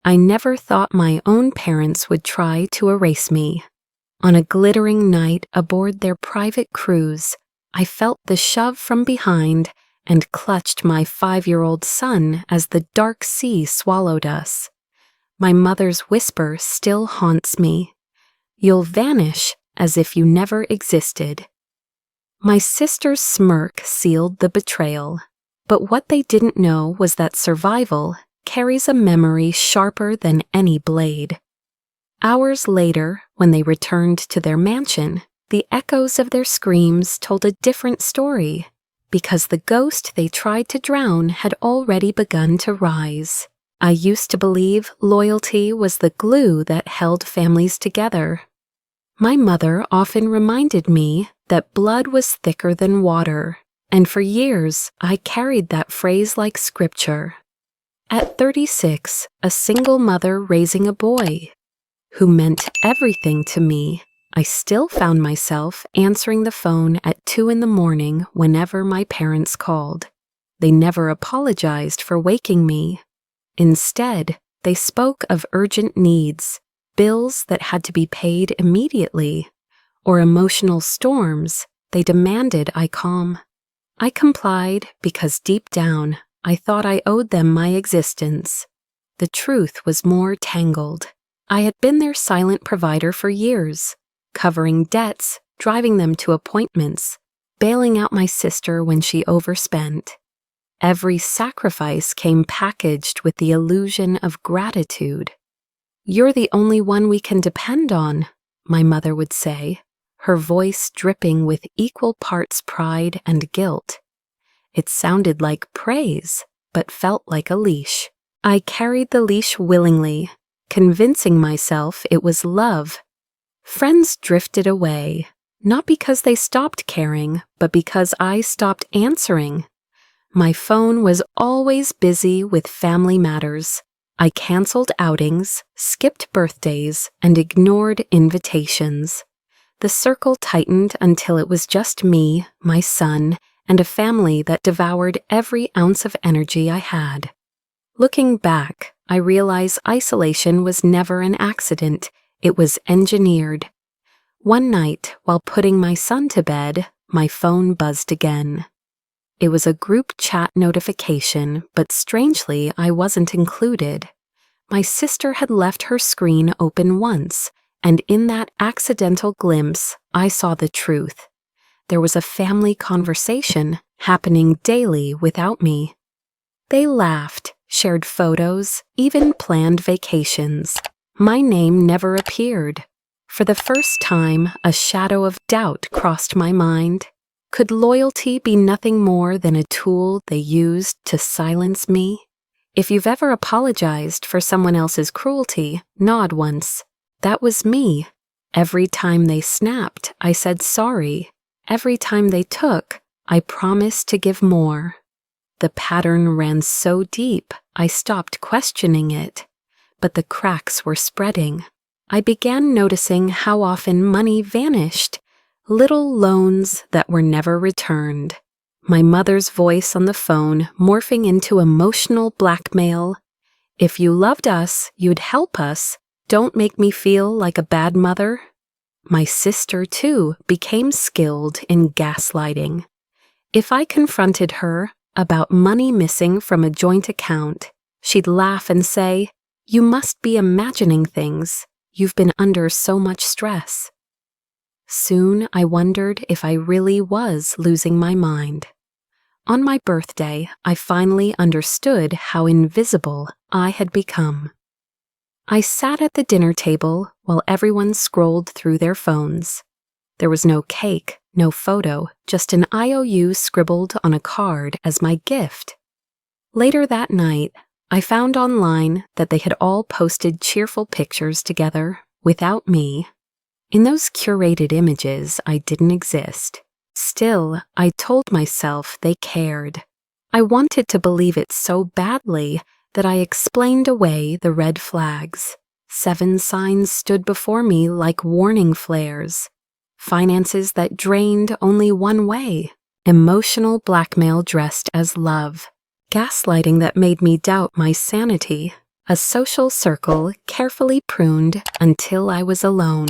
I never thought my own parents would try to erase me. On a glittering night aboard their private cruise, I felt the shove from behind and clutched my 5-year-old son as the dark sea swallowed us. My mother's whisper still haunts me. You'll vanish as if you never existed. My sister's smirk sealed the betrayal, but what they didn't know was that survival carries a memory sharper than any blade. Hours later, when they returned to their mansion, the echoes of their screams told a different story, because the ghost they tried to drown had already begun to rise. I used to believe loyalty was the glue that held families together. My mother often reminded me that blood was thicker than water, and for years I carried that phrase like scripture. At 36, a single mother raising a boy who meant everything to me, I still found myself answering the phone at 2 a.m. whenever my parents called. They never apologized for waking me. Instead, they spoke of urgent needs, bills that had to be paid immediately, or emotional storms they demanded I calm. I complied because deep down, I thought I owed them my existence. The truth was more tangled. I had been their silent provider for years, covering debts, driving them to appointments, bailing out my sister when she overspent. Every sacrifice came packaged with the illusion of gratitude. "You're the only one we can depend on," my mother would say, her voice dripping with equal parts pride and guilt. It sounded like praise, but felt like a leash. I carried the leash willingly, convincing myself it was love. Friends drifted away, not because they stopped caring, but because I stopped answering. My phone was always busy with family matters. I canceled outings, skipped birthdays, and ignored invitations. The circle tightened until it was just me, my son, and a family that devoured every ounce of energy I had. Looking back, I realize isolation was never an accident. It was engineered. One night, while putting my son to bed, my phone buzzed again. It was a group chat notification, but strangely, I wasn't included. My sister had left her screen open once, and in that accidental glimpse, I saw the truth. There was a family conversation happening daily without me. They laughed, shared photos, even planned vacations. My name never appeared. For the first time, a shadow of doubt crossed my mind. Could loyalty be nothing more than a tool they used to silence me? If you've ever apologized for someone else's cruelty, nod once. That was me. Every time they snapped, I said sorry. Every time they took, I promised to give more. The pattern ran so deep, I stopped questioning it. But the cracks were spreading. I began noticing how often money vanished, little loans that were never returned. My mother's voice on the phone morphing into emotional blackmail. "If you loved us, you'd help us. Don't make me feel like a bad mother." My sister, too, became skilled in gaslighting. If I confronted her about money missing from a joint account, she'd laugh and say, "You must be imagining things. You've been under so much stress." Soon I wondered if I really was losing my mind. On my birthday, I finally understood how invisible I had become. I sat at the dinner table while everyone scrolled through their phones. There was no cake, no photo, just an IOU scribbled on a card as my gift. Later that night, I found online that they had all posted cheerful pictures together, without me. In those curated images, I didn't exist. Still, I told myself they cared. I wanted to believe it so badly that I explained away the red flags. 7 signs stood before me like warning flares. Finances that drained only one way. Emotional blackmail dressed as love. Gaslighting that made me doubt my sanity. A social circle carefully pruned until I was alone.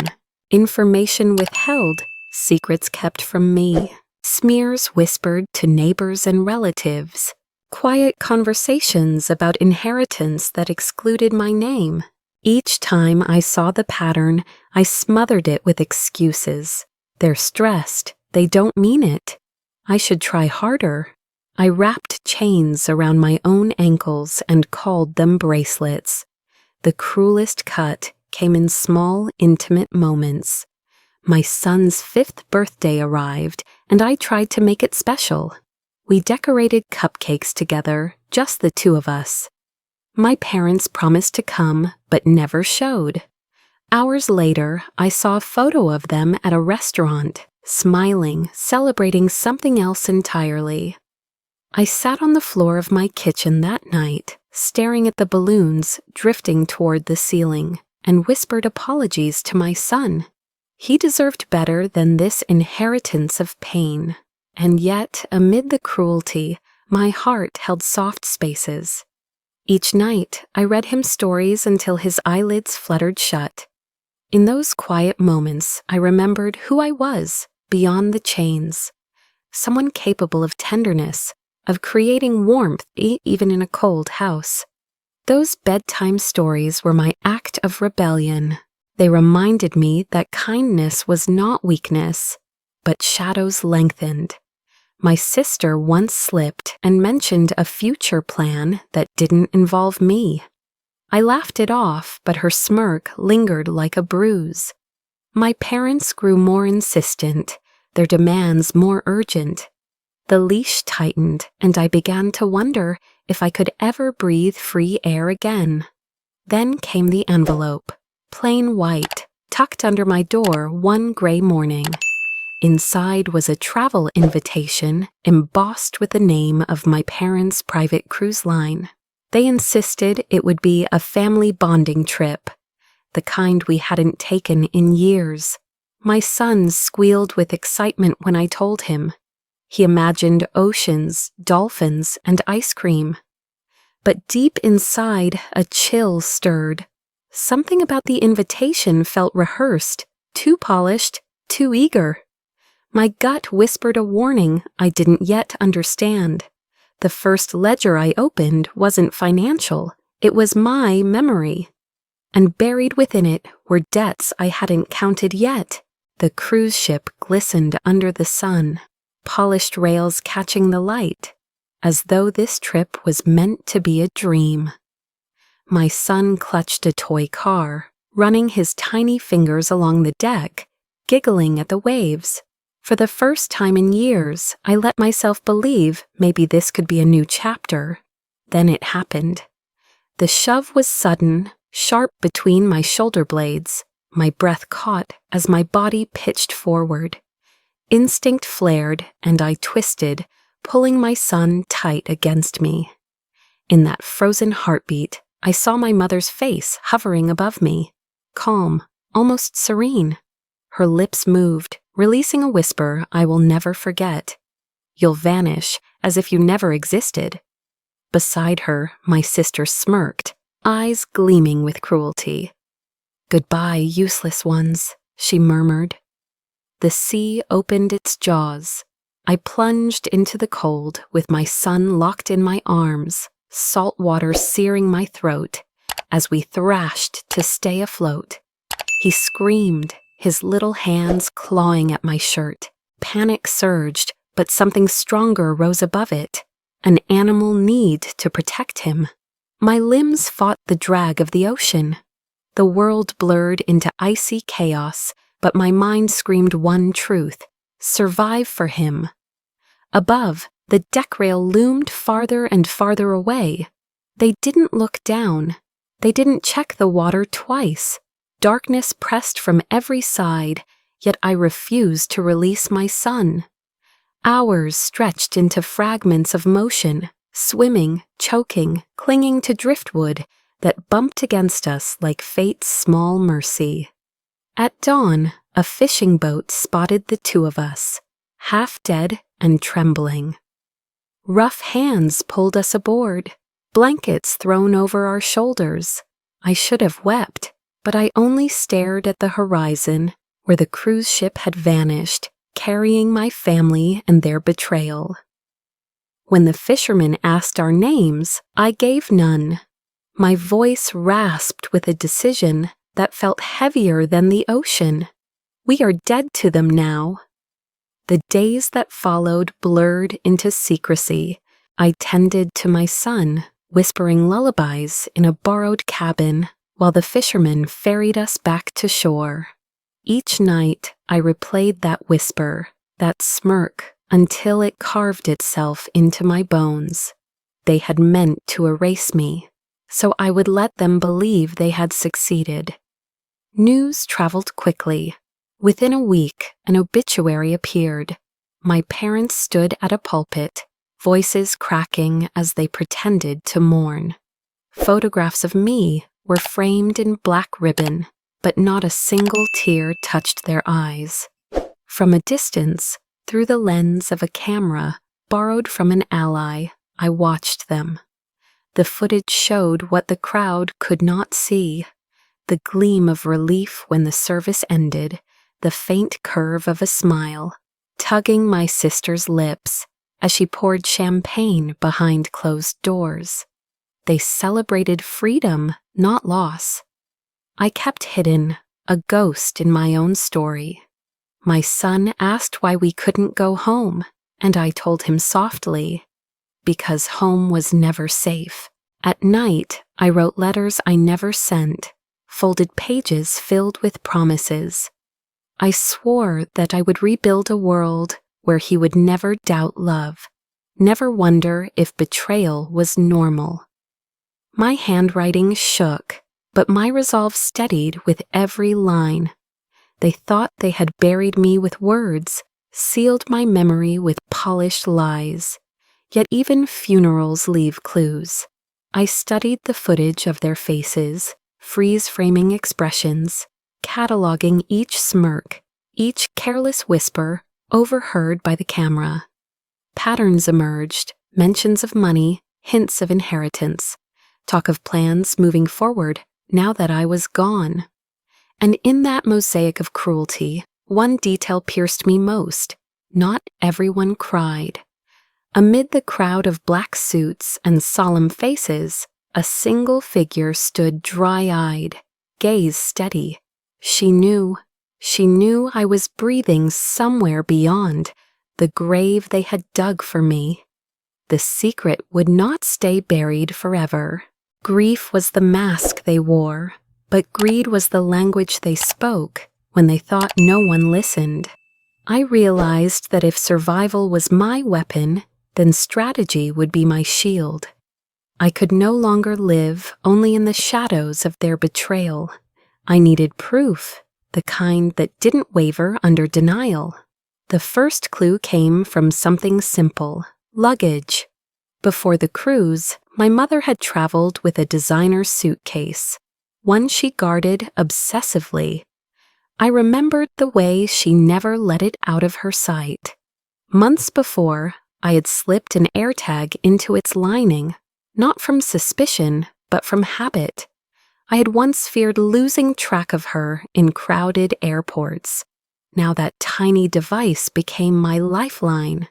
Information withheld, secrets kept from me. Smears whispered to neighbors and relatives. Quiet conversations about inheritance that excluded my name. Each time I saw the pattern, I smothered it with excuses. They're stressed. They don't mean it. I should try harder. I wrapped chains around my own ankles and called them bracelets. The cruelest cut came in small, intimate moments. My son's 5th birthday arrived, and I tried to make it special. We decorated cupcakes together, just the two of us. My parents promised to come, but never showed. Hours later, I saw a photo of them at a restaurant, smiling, celebrating something else entirely. I sat on the floor of my kitchen that night, staring at the balloons drifting toward the ceiling, and whispered apologies to my son. He deserved better than this inheritance of pain. And yet, amid the cruelty, my heart held soft spaces. Each night, I read him stories until his eyelids fluttered shut. In those quiet moments, I remembered who I was beyond the chains. Someone capable of tenderness, of creating warmth even in a cold house. Those bedtime stories were my act of rebellion. They reminded me that kindness was not weakness, but shadows lengthened. My sister once slipped and mentioned a future plan that didn't involve me. I laughed it off, but her smirk lingered like a bruise. My parents grew more insistent, their demands more urgent. The leash tightened, and I began to wonder if I could ever breathe free air again. Then came the envelope, plain white, tucked under my door one gray morning. Inside was a travel invitation embossed with the name of my parents' private cruise line. They insisted it would be a family bonding trip, the kind we hadn't taken in years. My son squealed with excitement when I told him. He imagined oceans, dolphins, and ice cream. But deep inside, a chill stirred. Something about the invitation felt rehearsed, too polished, too eager. My gut whispered a warning I didn't yet understand. The first ledger I opened wasn't financial, it was my memory. And buried within it were debts I hadn't counted yet. The cruise ship glistened under the sun, polished rails catching the light, as though this trip was meant to be a dream. My son clutched a toy car, running his tiny fingers along the deck, giggling at the waves. For the first time in years, I let myself believe maybe this could be a new chapter. Then it happened. The shove was sudden, sharp between my shoulder blades. My breath caught as my body pitched forward. Instinct flared, and I twisted, pulling my son tight against me. In that frozen heartbeat, I saw my mother's face hovering above me, calm, almost serene. Her lips moved, releasing a whisper I will never forget. "You'll vanish, as if you never existed." Beside her, my sister smirked, eyes gleaming with cruelty. "Goodbye, useless ones," she murmured. The sea opened its jaws. I plunged into the cold with my son locked in my arms, salt water searing my throat, as we thrashed to stay afloat. He screamed, his little hands clawing at my shirt. Panic surged, but something stronger rose above it, an animal need to protect him. My limbs fought the drag of the ocean. The world blurred into icy chaos, but my mind screamed one truth: survive for him. Above, the deck rail loomed farther and farther away. They didn't look down. They didn't check the water twice. Darkness pressed from every side, yet I refused to release my son. Hours stretched into fragments of motion, swimming, choking, clinging to driftwood that bumped against us like fate's small mercy. At dawn, a fishing boat spotted the two of us, half dead and trembling. Rough hands pulled us aboard. blankets thrown over our shoulders. I should have wept, but I only stared at the horizon where the cruise ship had vanished, carrying my family and their betrayal. When the fishermen asked our names, I gave none. My voice rasped with a decision that felt heavier than the ocean. We are dead to them now. The days that followed blurred into secrecy. I tended to my son, whispering lullabies in a borrowed cabin while the fishermen ferried us back to shore. Each night I replayed that whisper, that smirk, until it carved itself into my bones. They had meant to erase me, so I would let them believe they had succeeded. News traveled quickly. Within a week, an obituary appeared. My parents stood at a pulpit, voices cracking as they pretended to mourn. Photographs of me were framed in black ribbon, but not a single tear touched their eyes. From a distance, through the lens of a camera borrowed from an ally, I watched them. The footage showed what the crowd could not see: the gleam of relief when the service ended, the faint curve of a smile, tugging my sister's lips as she poured champagne behind closed doors. They celebrated freedom, not loss. I kept hidden, a ghost in my own story. My son asked why we couldn't go home, and I told him softly, because home was never safe. At night, I wrote letters I never sent, folded pages filled with promises. I swore that I would rebuild a world where he would never doubt love, never wonder if betrayal was normal. My handwriting shook, but my resolve steadied with every line. They thought they had buried me with words, sealed my memory with polished lies. Yet even funerals leave clues. I studied the footage of their faces, freeze-framing expressions, cataloging each smirk, each careless whisper overheard by the camera. Patterns emerged, mentions of money, hints of inheritance, talk of plans moving forward now that I was gone. And in that mosaic of cruelty, one detail pierced me most. Not everyone cried. Amid the crowd of black suits and solemn faces, a single figure stood dry-eyed, gaze steady. She knew I was breathing somewhere beyond the grave they had dug for me. The secret would not stay buried forever. Grief was the mask they wore, but greed was the language they spoke when they thought no one listened. I realized that if survival was my weapon, then strategy would be my shield. I could no longer live only in the shadows of their betrayal. I needed proof, the kind that didn't waver under denial. The first clue came from something simple: luggage. Before the cruise, my mother had traveled with a designer suitcase, one she guarded obsessively. I remembered the way she never let it out of her sight. Months before, I had slipped an AirTag into its lining, not from suspicion, but from habit. I had once feared losing track of her in crowded airports. Now that tiny device became my lifeline.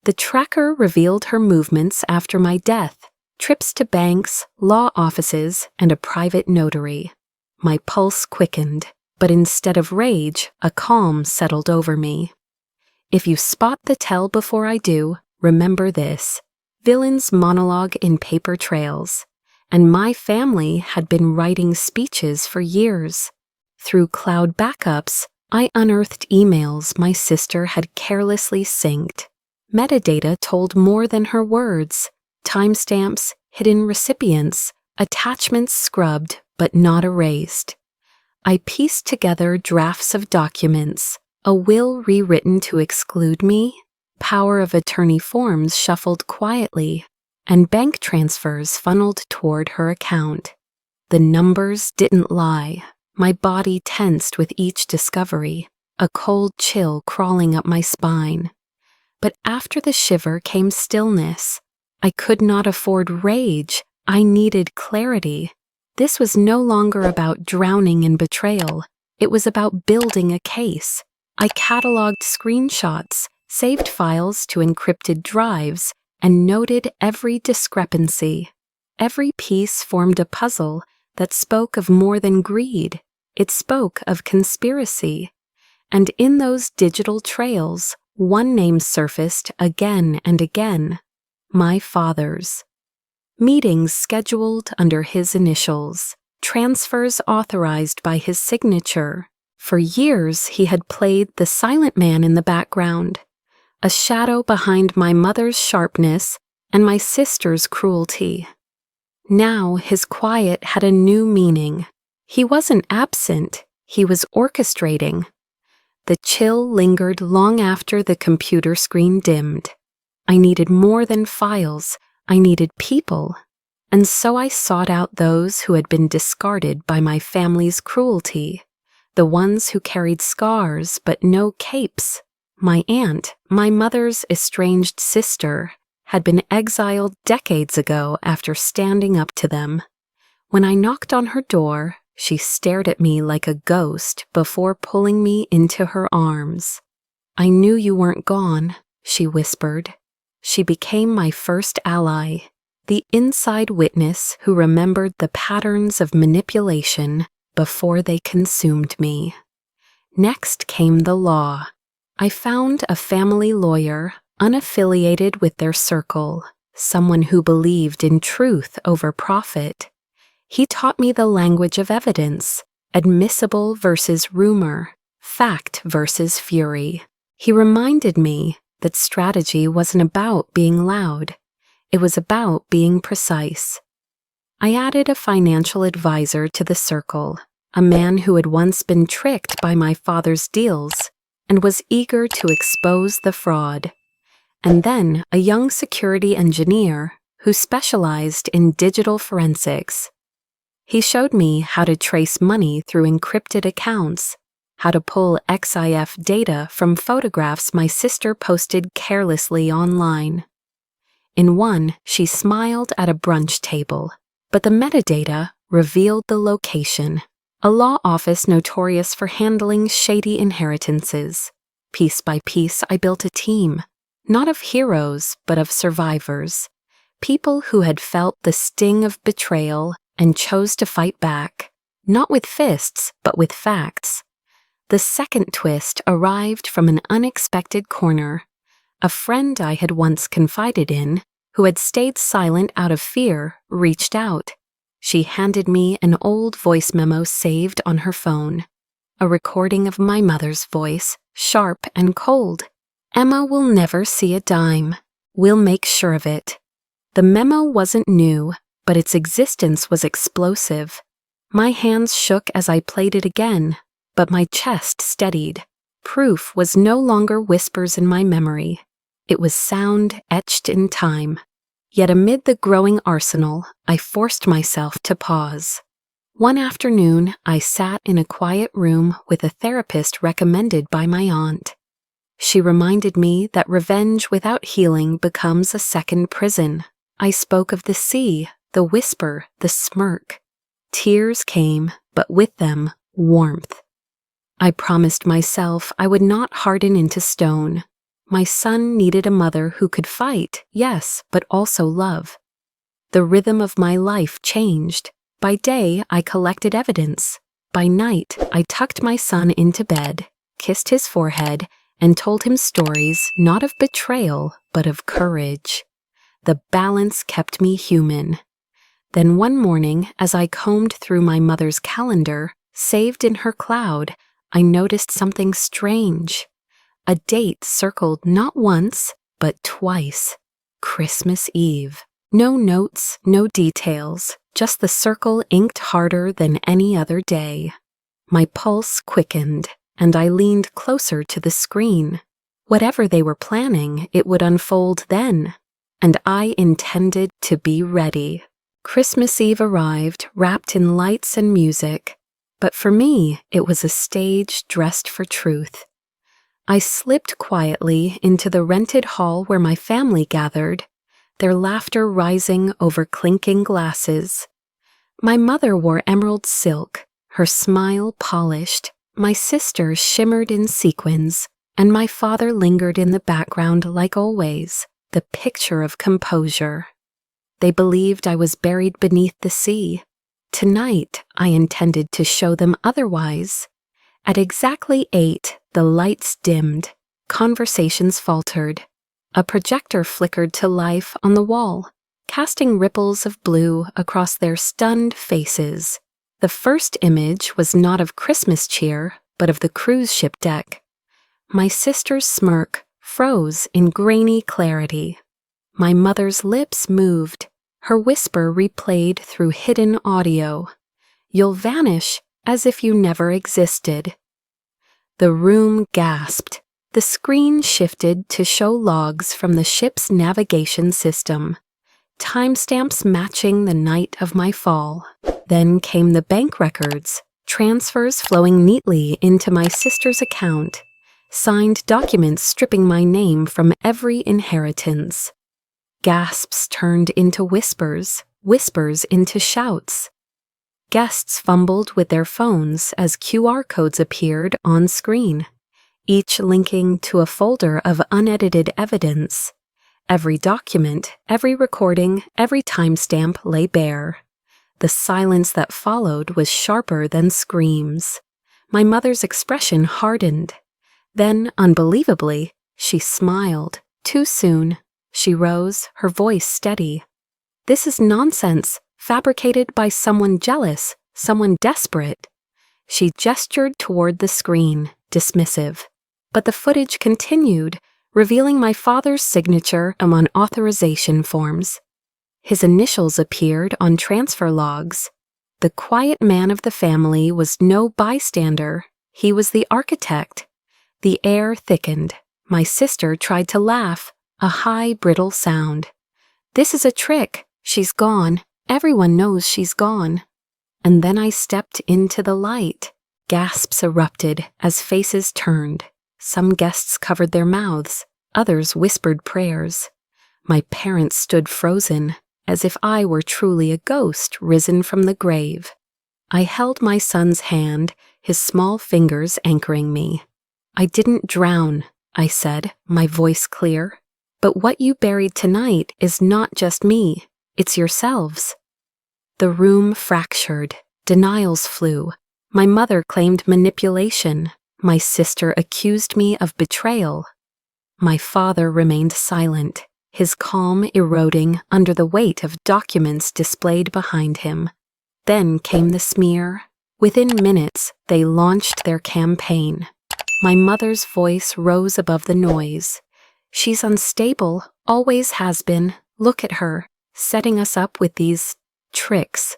The tracker revealed her movements after my death, trips to banks, law offices, and a private notary. My pulse quickened, but instead of rage, a calm settled over me. If you spot the tell before I do, remember this: villains monologue in paper trails, and my family had been writing speeches for years. Through cloud backups, I unearthed emails my sister had carelessly synced. Metadata told more than her words: timestamps, hidden recipients, attachments scrubbed but not erased. I pieced together drafts of documents, a will rewritten to exclude me, power of attorney forms shuffled quietly, and bank transfers funneled toward her account. The numbers didn't lie. My body tensed with each discovery, a cold chill crawling up my spine. But after the shiver came stillness. I could not afford rage. I needed clarity. This was no longer about drowning in betrayal. It was about building a case. I cataloged screenshots, saved files to encrypted drives, and noted every discrepancy. Every piece formed a puzzle that spoke of more than greed. It spoke of conspiracy. And in those digital trails, one name surfaced again and again: my father's. Meetings scheduled under his initials, transfers authorized by his signature. For years he had played the silent man in the background, a shadow behind my mother's sharpness and my sister's cruelty. Now his quiet had a new meaning. He wasn't absent, he was orchestrating. The chill lingered long after the computer screen dimmed. I needed more than files. I needed people. And so I sought out those who had been discarded by my family's cruelty, the ones who carried scars but no capes. My aunt, my mother's estranged sister, had been exiled decades ago after standing up to them. When I knocked on her door, she stared at me like a ghost before pulling me into her arms. "I knew you weren't gone," she whispered. She became my first ally, the inside witness who remembered the patterns of manipulation before they consumed me. Next came the law. I found a family lawyer, unaffiliated with their circle, someone who believed in truth over profit. He taught me the language of evidence, admissible versus rumor, fact versus fury. He reminded me that strategy wasn't about being loud. It was about being precise. I added a financial advisor to the circle, a man who had once been tricked by my father's deals and was eager to expose the fraud. And then a young security engineer who specialized in digital forensics. He showed me how to trace money through encrypted accounts, how to pull XIF data from photographs my sister posted carelessly online. In one, she smiled at a brunch table, but the metadata revealed the location, a law office notorious for handling shady inheritances. Piece by piece, I built a team, not of heroes, but of survivors, people who had felt the sting of betrayal and chose to fight back, not with fists, but with facts. The second twist arrived from an unexpected corner. A friend I had once confided in, who had stayed silent out of fear, reached out. She handed me an old voice memo saved on her phone, a recording of my mother's voice, sharp and cold. "Emma will never see a dime. We'll make sure of it." The memo wasn't new, but its existence was explosive. My hands shook as I played it again, but my chest steadied. Proof was no longer whispers in my memory. It was sound etched in time. Yet amid the growing arsenal, I forced myself to pause. One afternoon, I sat in a quiet room with a therapist recommended by my aunt. She reminded me that revenge without healing becomes a second prison. I spoke of the sea, the whisper, the smirk. Tears came, but with them, warmth. I promised myself I would not harden into stone. My son needed a mother who could fight, yes, but also love. The rhythm of my life changed. By day, I collected evidence. By night, I tucked my son into bed, kissed his forehead, and told him stories not of betrayal, but of courage. The balance kept me human. Then one morning, as I combed through my mother's calendar, saved in her cloud, I noticed something strange. A date circled not once, but twice. Christmas Eve. No notes, no details, just the circle inked harder than any other day. My pulse quickened, and I leaned closer to the screen. Whatever they were planning, it would unfold then, and I intended to be ready. Christmas Eve arrived, wrapped in lights and music, but for me, it was a stage dressed for truth. I slipped quietly into the rented hall where my family gathered. their laughter rising over clinking glasses. My mother wore emerald silk, her smile polished, my sister shimmered in sequins, and my father lingered in the background like always, the picture of composure. They believed I was buried beneath the sea. Tonight, I intended to show them otherwise. At exactly 8, the lights dimmed, conversations faltered. A projector flickered to life on the wall, casting ripples of blue across their stunned faces. The first image was not of Christmas cheer, but of the cruise ship deck. My sister's smirk froze in grainy clarity. My mother's lips moved, her whisper replayed through hidden audio. "You'll vanish as if you never existed." The room gasped. The screen shifted to show logs from the ship's navigation system, timestamps matching the night of my fall. Then came the bank records, transfers flowing neatly into my sister's account, signed documents stripping my name from every inheritance. Gasps turned into whispers, whispers into shouts. Guests fumbled with their phones as QR codes appeared on screen, each linking to a folder of unedited evidence. Every document, every recording, every timestamp lay bare. The silence that followed was sharper than screams. My mother's expression hardened. Then, unbelievably, she smiled. Too soon. She rose, her voice steady. "This is nonsense, fabricated by someone jealous, someone desperate." She gestured toward the screen, dismissive. But the footage continued, revealing my father's signature on authorization forms. His initials appeared on transfer logs. The quiet man of the family was no bystander. He was the architect. The air thickened. My sister tried to laugh, a high, brittle sound. "This is a trick. She's gone. Everyone knows she's gone." And then I stepped into the light. Gasps erupted as faces turned. Some guests covered their mouths. Others whispered prayers. My parents stood frozen, as if I were truly a ghost risen from the grave. I held my son's hand, his small fingers anchoring me. "I didn't drown," I said, my voice clear. "But what you buried tonight is not just me. It's yourselves." The room fractured. Denials flew. My mother claimed manipulation. My sister accused me of betrayal. My father remained silent, his calm eroding under the weight of documents displayed behind him. Then came the smear. Within minutes, they launched their campaign. My mother's voice rose above the noise. "She's unstable, always has been. Look at her, setting us up with these tricks."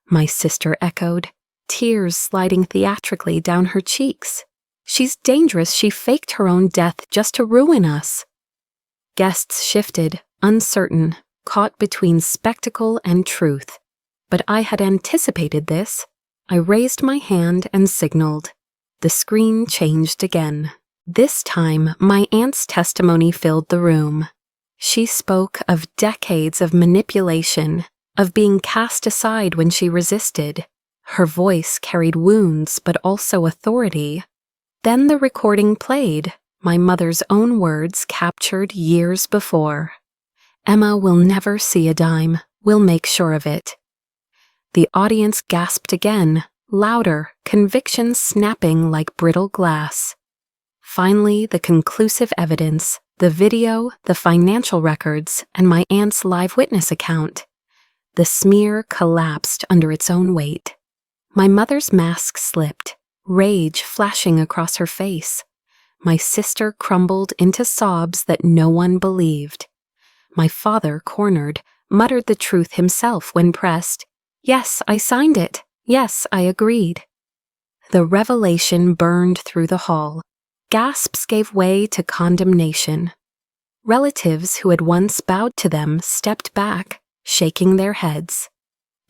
My sister echoed, tears sliding theatrically down her cheeks. "She's dangerous. She faked her own death just to ruin us." Guests shifted, uncertain, caught between spectacle and truth. But I had anticipated this. I raised my hand and signaled. The screen changed again. This time, my aunt's testimony filled the room. She spoke of decades of manipulation, of being cast aside when she resisted. Her voice carried wounds, but also authority. Then the recording played, my mother's own words captured years before. "Emma will never see a dime. We'll make sure of it." The audience gasped again, louder, conviction snapping like brittle glass. Finally, the conclusive evidence, the video, the financial records, and my aunt's live witness account. The smear collapsed under its own weight. My mother's mask slipped, rage flashing across her face. My sister crumbled into sobs that no one believed. My father, cornered, muttered the truth himself when pressed. "Yes, I signed it. Yes, I agreed." The revelation burned through the hall. Gasps gave way to condemnation. Relatives who had once bowed to them stepped back, shaking their heads.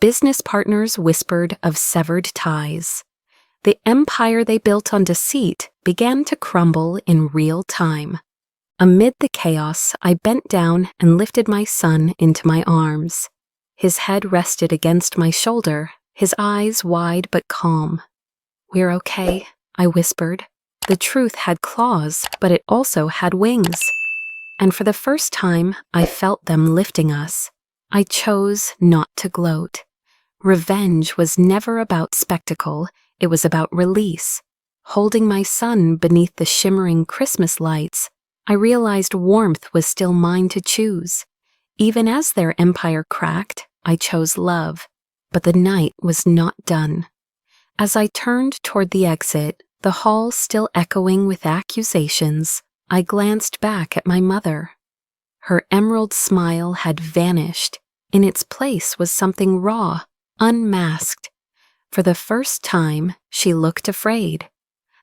Business partners whispered of severed ties. The empire they built on deceit began to crumble in real time. Amid the chaos, I bent down and lifted my son into my arms. His head rested against my shoulder, his eyes wide but calm. "We're okay," I whispered. The truth had claws, but it also had wings. And for the first time, I felt them lifting us. I chose not to gloat. Revenge was never about spectacle, it was about release. Holding my son beneath the shimmering Christmas lights, I realized warmth was still mine to choose. Even as their empire cracked, I chose love. But the night was not done. As I turned toward the exit, the hall still echoing with accusations, I glanced back at my mother. Her emerald smile had vanished. In its place was something raw, unmasked. For the first time, she looked afraid.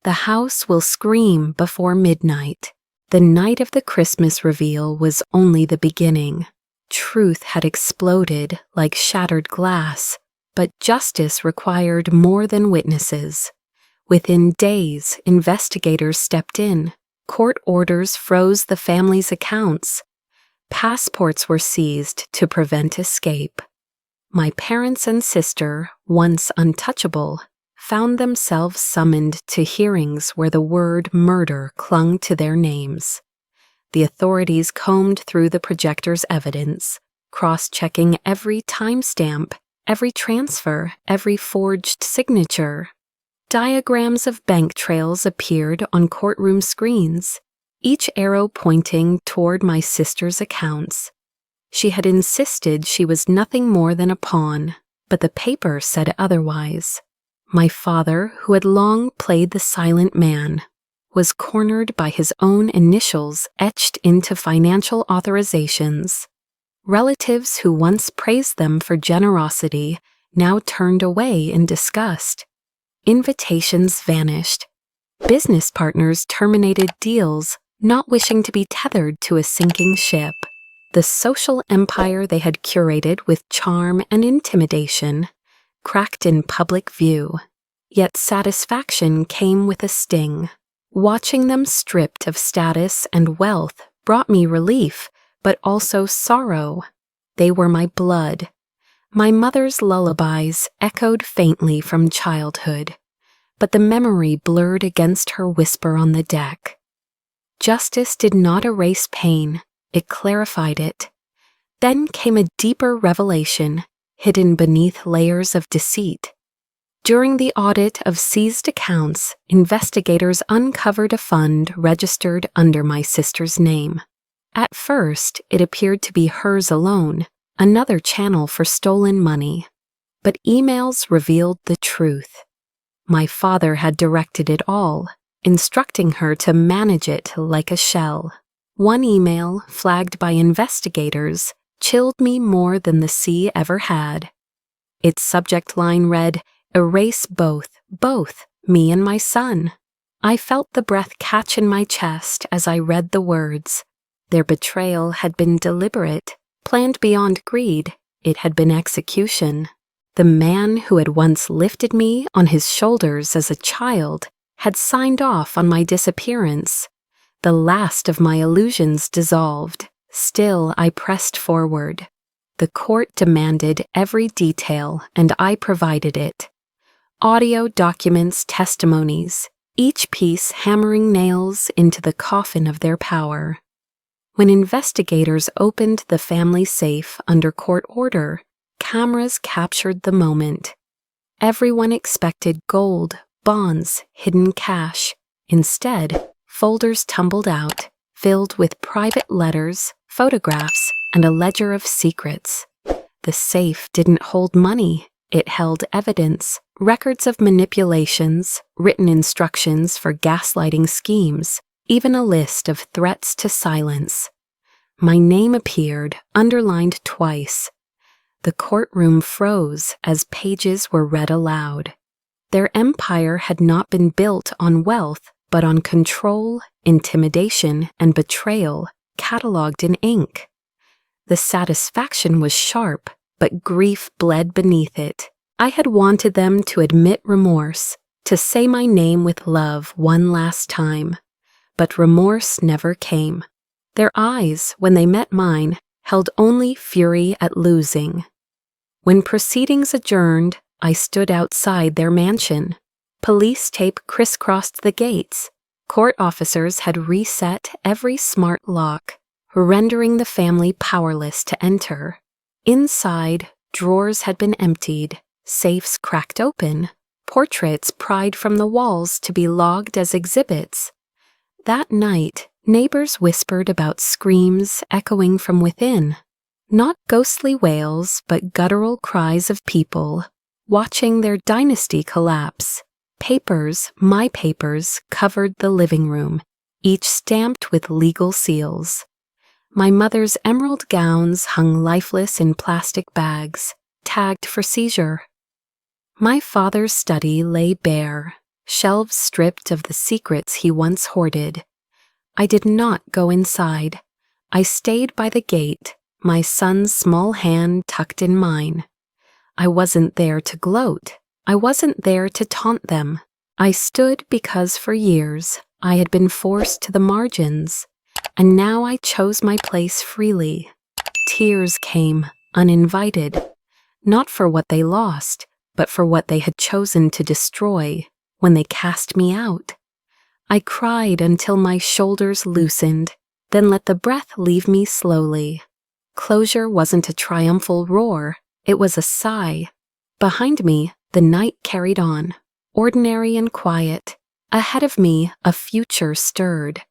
The house will scream before midnight. The night of the Christmas reveal was only the beginning. Truth had exploded like shattered glass, but justice required more than witnesses. Within days, investigators stepped in. Court orders froze the family's accounts. Passports were seized to prevent escape. My parents and sister, once untouchable, found themselves summoned to hearings where the word murder clung to their names. The authorities combed through the projector's evidence, cross-checking every timestamp, every transfer, every forged signature. Diagrams of bank trails appeared on courtroom screens, each arrow pointing toward my sister's accounts. She had insisted she was nothing more than a pawn, but the paper said otherwise. My father, who had long played the silent man, was cornered by his own initials etched into financial authorizations. Relatives who once praised them for generosity now turned away in disgust. Invitations vanished. Business partners terminated deals, not wishing to be tethered to a sinking ship. The social empire they had curated with charm and intimidation cracked in public view. Yet satisfaction came with a sting. Watching them stripped of status and wealth brought me relief, but also sorrow. They were my blood. My mother's lullabies echoed faintly from childhood, but the memory blurred against her whisper on the deck. Justice did not erase pain, it clarified it. Then came a deeper revelation, hidden beneath layers of deceit. During the audit of seized accounts, investigators uncovered a fund registered under my sister's name. At first, it appeared to be hers alone, another channel for stolen money. But emails revealed the truth. My father had directed it all, instructing her to manage it like a shell. One email, flagged by investigators, chilled me more than the sea ever had. Its subject line read, "Erase both, me and my son." I felt the breath catch in my chest as I read the words. Their betrayal had been deliberate, planned beyond greed. It had been execution. The man who had once lifted me on his shoulders as a child had signed off on my disappearance. The last of my illusions dissolved. Still, I pressed forward. The court demanded every detail, and I provided it. Audio documents, testimonies, each piece hammering nails into the coffin of their power. When investigators opened the family safe under court order, cameras captured the moment. Everyone expected gold, bonds, hidden cash. Instead, folders tumbled out, filled with private letters, photographs, and a ledger of secrets. The safe didn't hold money, it held evidence, records of manipulations, written instructions for gaslighting schemes, even a list of threats to silence. My name appeared, underlined twice. The courtroom froze as pages were read aloud. Their empire had not been built on wealth, but on control, intimidation, and betrayal, cataloged in ink. The satisfaction was sharp, but grief bled beneath it. I had wanted them to admit remorse, to say my name with love one last time. But remorse never came. Their eyes, when they met mine, held only fury at losing. When proceedings adjourned, I stood outside their mansion. Police tape crisscrossed the gates. Court officers had reset every smart lock, rendering the family powerless to enter. Inside, drawers had been emptied, safes cracked open, portraits pried from the walls to be logged as exhibits. That night, neighbors whispered about screams echoing from within. Not ghostly wails, but guttural cries of people, watching their dynasty collapse. Papers, my papers, covered the living room, each stamped with legal seals. My mother's emerald gowns hung lifeless in plastic bags, tagged for seizure. My father's study lay bare, shelves stripped of the secrets he once hoarded. I did not go inside. I stayed by the gate, my son's small hand tucked in mine. I wasn't there to gloat. I wasn't there to taunt them. I stood because for years I had been forced to the margins, and now I chose my place freely. Tears came, uninvited, not for what they lost, but for what they had chosen to destroy when they cast me out. I cried until my shoulders loosened, then let the breath leave me slowly. Closure wasn't a triumphal roar, it was a sigh. Behind me, the night carried on, ordinary and quiet. Ahead of me, a future stirred.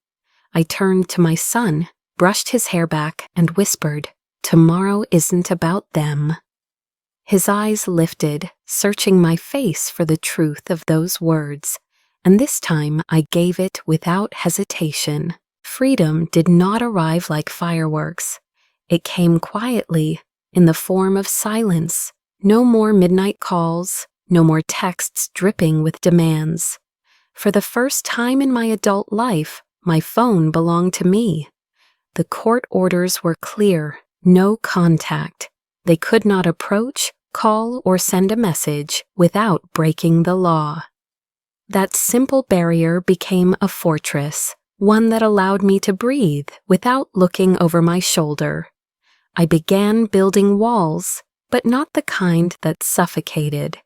I turned to my son, brushed his hair back, and whispered, "Tomorrow isn't about them." His eyes lifted, searching my face for the truth of those words, and this time I gave it without hesitation. Freedom did not arrive like fireworks. It came quietly, in the form of silence. No more midnight calls, no more texts dripping with demands. For the first time in my adult life, my phone belonged to me. The court orders were clear, no contact. They could not approach, call, or send a message without breaking the law. That simple barrier became a fortress, one that allowed me to breathe without looking over my shoulder. I began building walls, but not the kind that suffocated.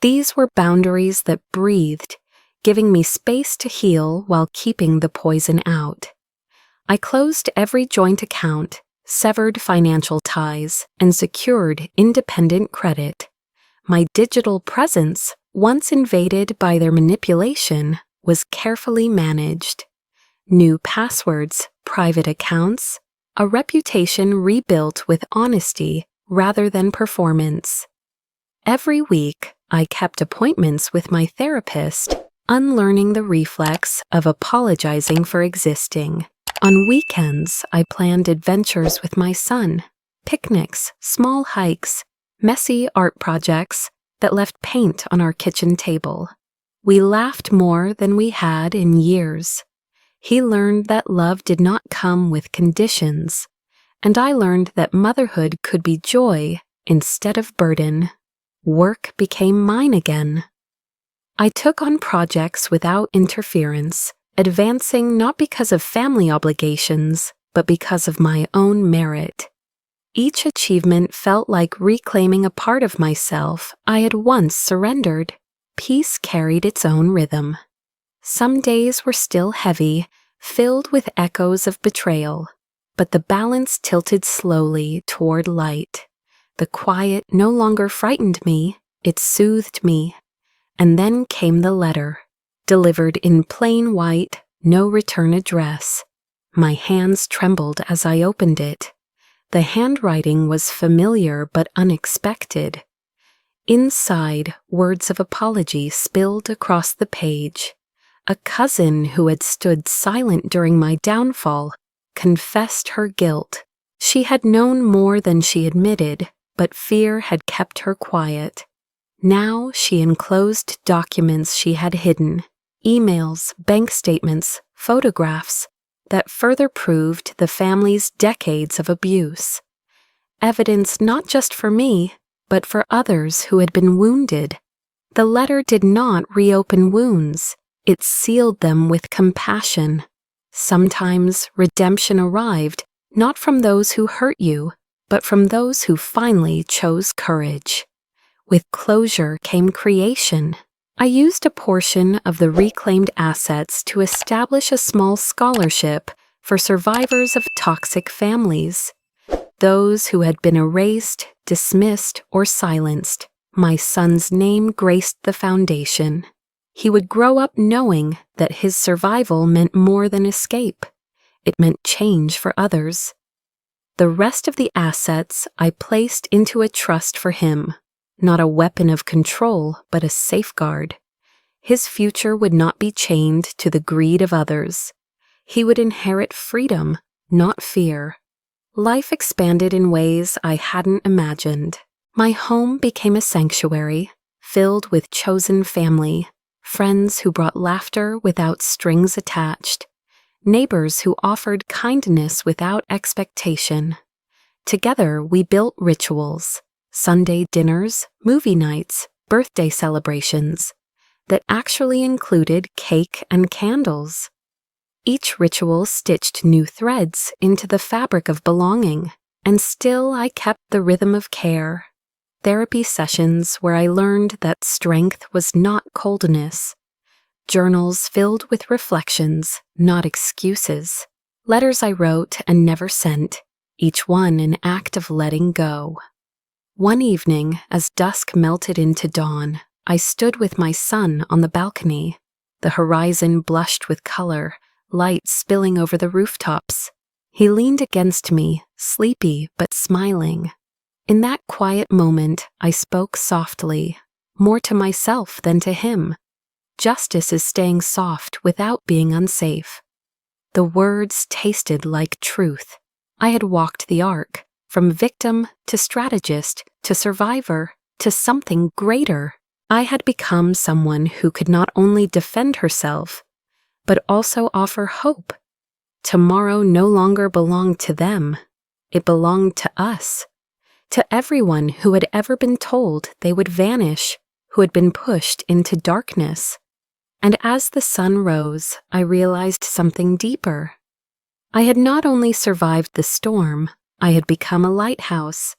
These were boundaries that breathed, giving me space to heal while keeping the poison out. I closed every joint account, severed financial ties, and secured independent credit. My digital presence, once invaded by their manipulation, was carefully managed. New passwords, private accounts, a reputation rebuilt with honesty rather than performance. Every week, I kept appointments with my therapist, unlearning the reflex of apologizing for existing. On weekends, I planned adventures with my son, picnics, small hikes, messy art projects that left paint on our kitchen table. We laughed more than we had in years. He learned that love did not come with conditions, and I learned that motherhood could be joy instead of burden. Work became mine again. I took on projects without interference, advancing not because of family obligations, but because of my own merit. Each achievement felt like reclaiming a part of myself I had once surrendered. Peace carried its own rhythm. Some days were still heavy, filled with echoes of betrayal, but the balance tilted slowly toward light. The quiet no longer frightened me, it soothed me. And then came the letter, delivered in plain white, no return address. My hands trembled as I opened it. The handwriting was familiar but unexpected. Inside, words of apology spilled across the page. A cousin who had stood silent during my downfall confessed her guilt. She had known more than she admitted, but fear had kept her quiet. Now she enclosed documents she had hidden, emails, bank statements, photographs, that further proved the family's decades of abuse. Evidence not just for me, but for others who had been wounded. The letter did not reopen wounds, it sealed them with compassion. Sometimes redemption arrived not from those who hurt you, but from those who finally chose courage. With closure came creation. I used a portion of the reclaimed assets to establish a small scholarship for survivors of toxic families, those who had been erased, dismissed, or silenced. My son's name graced the foundation. He would grow up knowing that his survival meant more than escape. It meant change for others. The rest of the assets I placed into a trust for him, not a weapon of control, but a safeguard. His future would not be chained to the greed of others. He would inherit freedom, not fear. Life expanded in ways I hadn't imagined. My home became a sanctuary, filled with chosen family, friends who brought laughter without strings attached, neighbors who offered kindness without expectation. Together we built rituals, Sunday dinners, movie nights, birthday celebrations, that actually included cake and candles. Each ritual stitched new threads into the fabric of belonging, and still I kept the rhythm of care. Therapy sessions where I learned that strength was not coldness. Journals filled with reflections, not excuses. Letters I wrote and never sent, each one an act of letting go. One evening, as dusk melted into dawn, I stood with my son on the balcony. The horizon blushed with color, light spilling over the rooftops. He leaned against me, sleepy but smiling. In that quiet moment, I spoke softly, more to myself than to him. Justice is staying soft without being unsafe. The words tasted like truth. I had walked the arc, from victim to strategist to survivor to something greater. I had become someone who could not only defend herself, but also offer hope. Tomorrow no longer belonged to them. It belonged to us. To everyone who had ever been told they would vanish, who had been pushed into darkness. And as the sun rose, I realized something deeper. I had not only survived the storm, I had become a lighthouse,